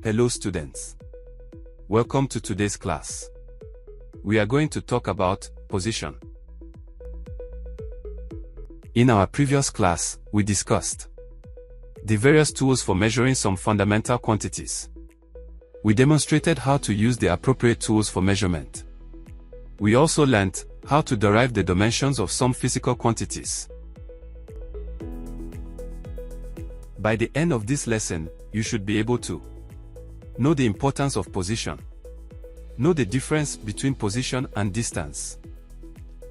Hello students. Welcome to today's class. We are going to talk about position. In our previous class, we discussed the various tools for measuring some fundamental quantities. We demonstrated how to use the appropriate tools for measurement. We also learned how to derive the dimensions of some physical quantities. By the end of this lesson, you should be able to know the importance of position. Know the difference between position and distance.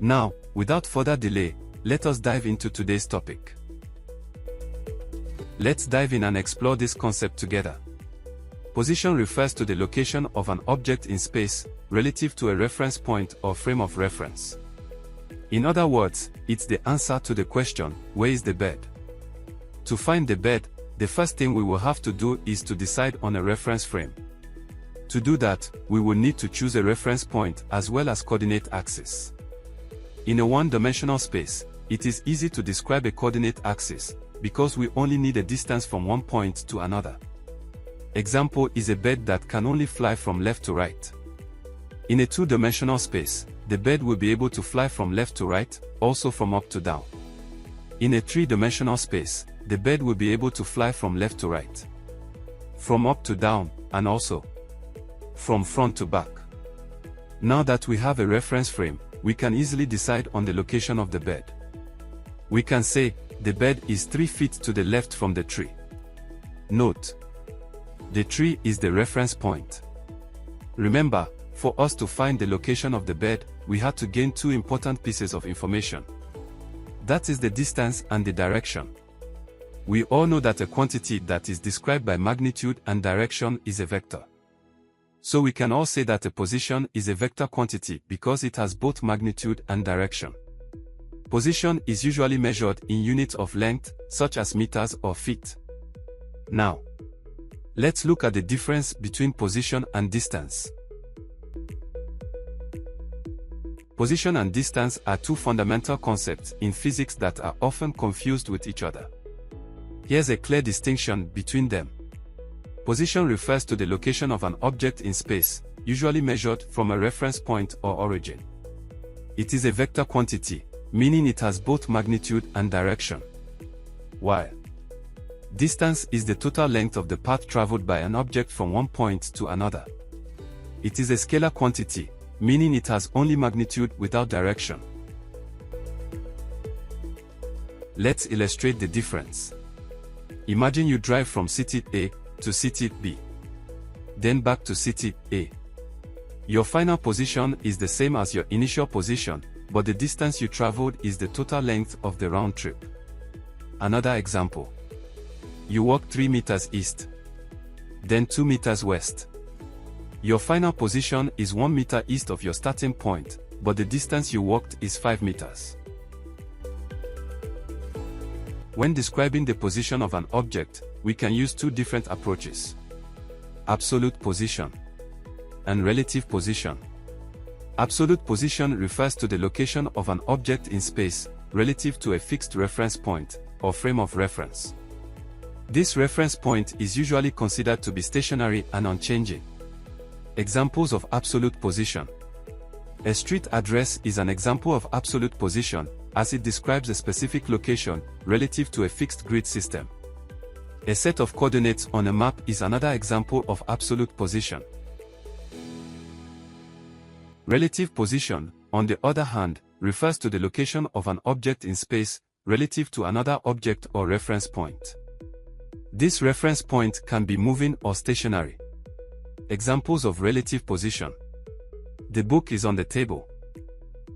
Now, without further delay, let us dive into today's topic. Let's dive in and explore this concept together. Position refers to the location of an object in space, relative to a reference point or frame of reference. In other words, it's the answer to the question, where is the bed? To find the bed, the first thing we will have to do is to decide on a reference frame. To do that, we will need to choose a reference point as well as coordinate axis. In a one-dimensional space, it is easy to describe a coordinate axis, because we only need a distance from one point to another. Example is a bird that can only fly from left to right. In a two-dimensional space, the bird will be able to fly from left to right, also from up to down. In a three-dimensional space, the bird will be able to fly from left to right, from up to down, and also from front to back. Now that we have a reference frame, we can easily decide on the location of the bird. We can say, the bird is 3 feet to the left from the tree. Note: the tree is the reference point. Remember, for us to find the location of the bird, we had to gain two important pieces of information. That is the distance and the direction. We all know that a quantity that is described by magnitude and direction is a vector. So we can all say that a position is a vector quantity because it has both magnitude and direction. Position is usually measured in units of length, such as meters or feet. Now, let's look at the difference between position and distance. Position and distance are two fundamental concepts in physics that are often confused with each other. Here's a clear distinction between them. Position refers to the location of an object in space, usually measured from a reference point or origin. It is a vector quantity, meaning it has both magnitude and direction. While distance is the total length of the path traveled by an object from one point to another. It is a scalar quantity, meaning it has only magnitude without direction. Let's illustrate the difference. Imagine you drive from city A to city B, then back to city A. Your final position is the same as your initial position, but the distance you traveled is the total length of the round trip. Another example. You walk 3 meters east, then 2 meters west. Your final position is 1 meter east of your starting point, but the distance you walked is 5 meters. When describing the position of an object, we can use two different approaches: absolute position and relative position. Absolute position refers to the location of an object in space, relative to a fixed reference point, or frame of reference. This reference point is usually considered to be stationary and unchanging. Examples of absolute position. A street address is an example of absolute position, as it describes a specific location, relative to a fixed grid system. A set of coordinates on a map is another example of absolute position. Relative position, on the other hand, refers to the location of an object in space, relative to another object or reference point. This reference point can be moving or stationary. Examples of relative position. The book is on the table.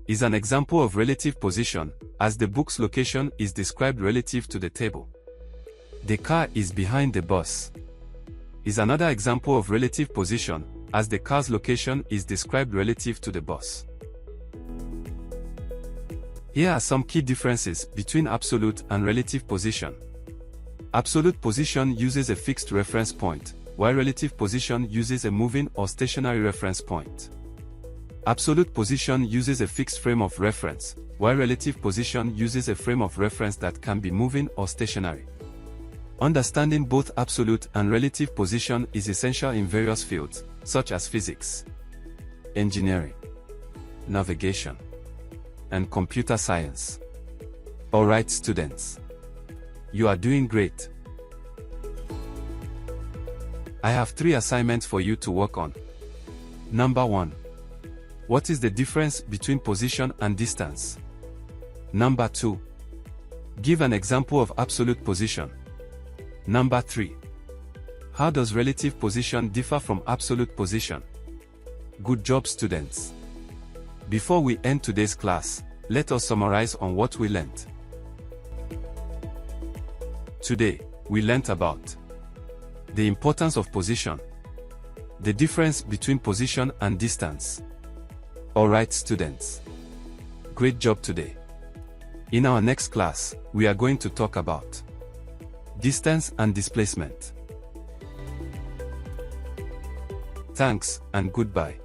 Is an example of relative position, as the book's location is described relative to the table. The car is behind the bus. Is another example of relative position, as the car's location is described relative to the bus. Here are some key differences between absolute and relative position. Absolute position uses a fixed reference point, while relative position uses a moving or stationary reference point. Absolute position uses a fixed frame of reference, while relative position uses a frame of reference that can be moving or stationary. Understanding both absolute and relative position is essential in various fields, such as physics, engineering, navigation, and computer science. Alright students, you are doing great. I have 3 assignments for you to work on. Number 1. What is the difference between position and distance? Number 2. Give an example of absolute position. Number 3. How does relative position differ from absolute position? Good job students. Before we end today's class, let us summarize on what we learned. Today, we learned about the importance of position, the difference between position and distance. Alright students, great job today. In our next class, we are going to talk about distance and displacement. Thanks and goodbye.